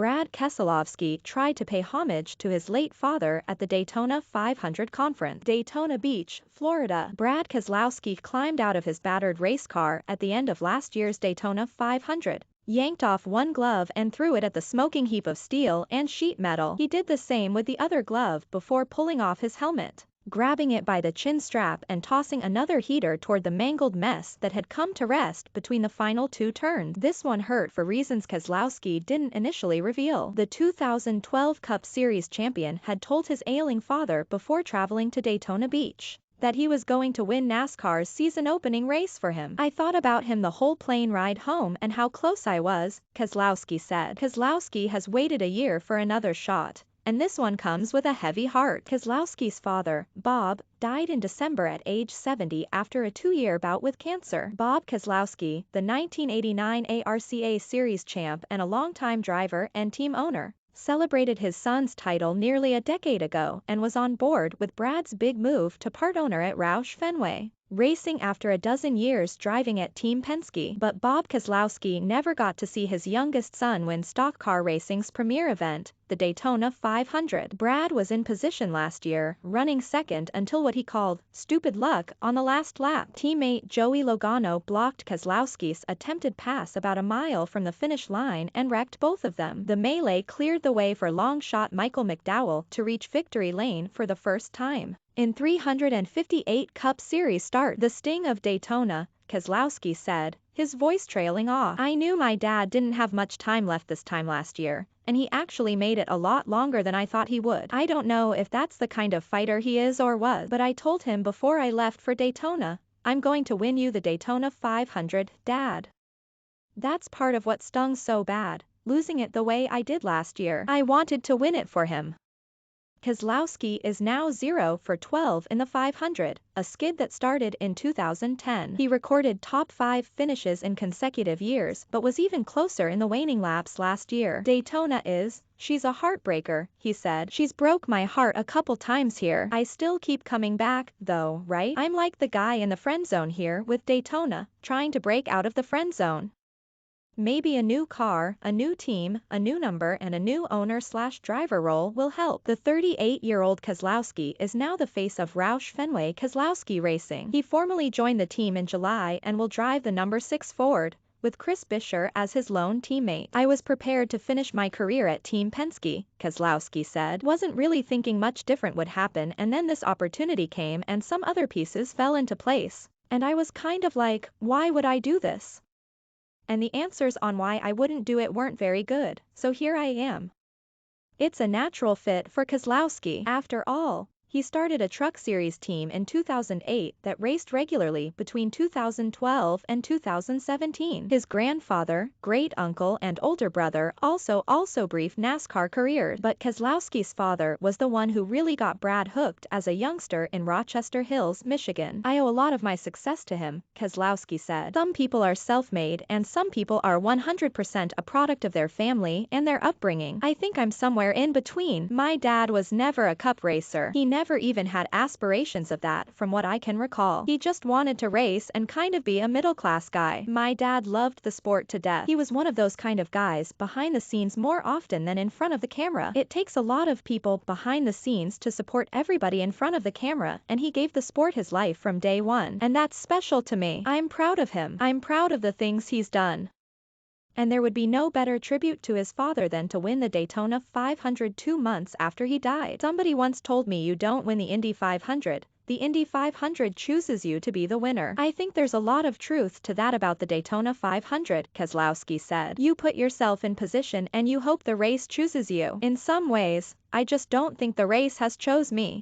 Brad Keselowski tried to pay homage to his late father at the Daytona 500 conference. Daytona Beach, Florida. Brad Keselowski climbed out of his battered race car at the end of last year's Daytona 500. Yanked off one glove and threw it at the smoking heap of steel and sheet metal. He did the same with the other glove before pulling off his helmet, grabbing it by the chin strap and tossing another heater toward the mangled mess that had come to rest between the final two turns. This one hurt for reasons Keselowski didn't initially reveal. The 2012 Cup Series champion had told his ailing father before traveling to Daytona Beach that he was going to win NASCAR's season-opening race for him. "I thought about him the whole plane ride home and how close I was," Keselowski said. Keselowski has waited a year for another shot, and this one comes with a heavy heart. Keselowski's father, Bob, died in December at age 70 after a 2-year bout with cancer. Bob Keselowski, the 1989 ARCA Series champ and a longtime driver and team owner, celebrated his son's title nearly a decade ago and was on board with Brad's big move to part owner at Roush Fenway Racing after a dozen years driving at Team Penske. But Bob Keselowski never got to see his youngest son win stock car racing's premier event, the Daytona 500. Brad was in position last year, running second until what he called stupid luck on the last lap. Teammate Joey Logano blocked Keselowski's attempted pass about a mile from the finish line and wrecked both of them. The melee cleared the way for long shot Michael McDowell to reach victory lane for the first time in 358 Cup Series start. "The sting of Daytona," Keselowski said, his voice trailing off. "I knew my dad didn't have much time left this time last year, and he actually made it a lot longer than I thought he would. I don't know if that's the kind of fighter he is or was, but I told him before I left for Daytona, I'm going to win you the Daytona 500, Dad. That's part of what stung so bad, losing it the way I did last year. I wanted to win it for him." Keselowski is now 0 for 12 in the 500, a skid that started in 2010. He recorded top 5 finishes in consecutive years but was even closer in the waning laps last year. "Daytona she's a heartbreaker," he said. "She's broke my heart a couple times here. I still keep coming back, though, right? I'm like the guy in the friend zone here with Daytona, trying to break out of the friend zone. Maybe a new car, a new team, a new number and a new owner/driver role will help." The 38-year-old Keselowski is now the face of Roush Fenway Keselowski Racing. He formally joined the team in July and will drive the number 6 Ford, with Chris Buescher as his lone teammate. "I was prepared to finish my career at Team Penske," Keselowski said. "Wasn't really thinking much different would happen, and then this opportunity came and some other pieces fell into place. And I was kind of like, why would I do this? And the answers on why I wouldn't do it weren't very good, so here I am." It's a natural fit for Keselowski. After all, he started a Truck Series team in 2008 that raced regularly between 2012 and 2017. His grandfather, great-uncle and older brother also brief NASCAR careers, but Keselowski's father was the one who really got Brad hooked as a youngster in Rochester Hills, Michigan. "I owe a lot of my success to him," Keselowski said. "Some people are self-made and some people are 100% a product of their family and their upbringing. I think I'm somewhere in between. My dad was never a cup racer. He never even had aspirations of that from what I can recall. He just wanted to race and kind of be a middle-class guy. My dad loved the sport to death. He was one of those kind of guys behind the scenes more often than in front of the camera. It takes a lot of people behind the scenes to support everybody in front of the camera, and he gave the sport his life from day one. And that's special to me. I'm proud of him. I'm proud of the things he's done." And there would be no better tribute to his father than to win the Daytona 500 2 months after he died. "Somebody once told me you don't win the Indy 500, the Indy 500 chooses you to be the winner. I think there's a lot of truth to that about the Daytona 500, Keselowski said. You put yourself in position and you hope the race chooses you. In some ways, I just don't think the race has chose me."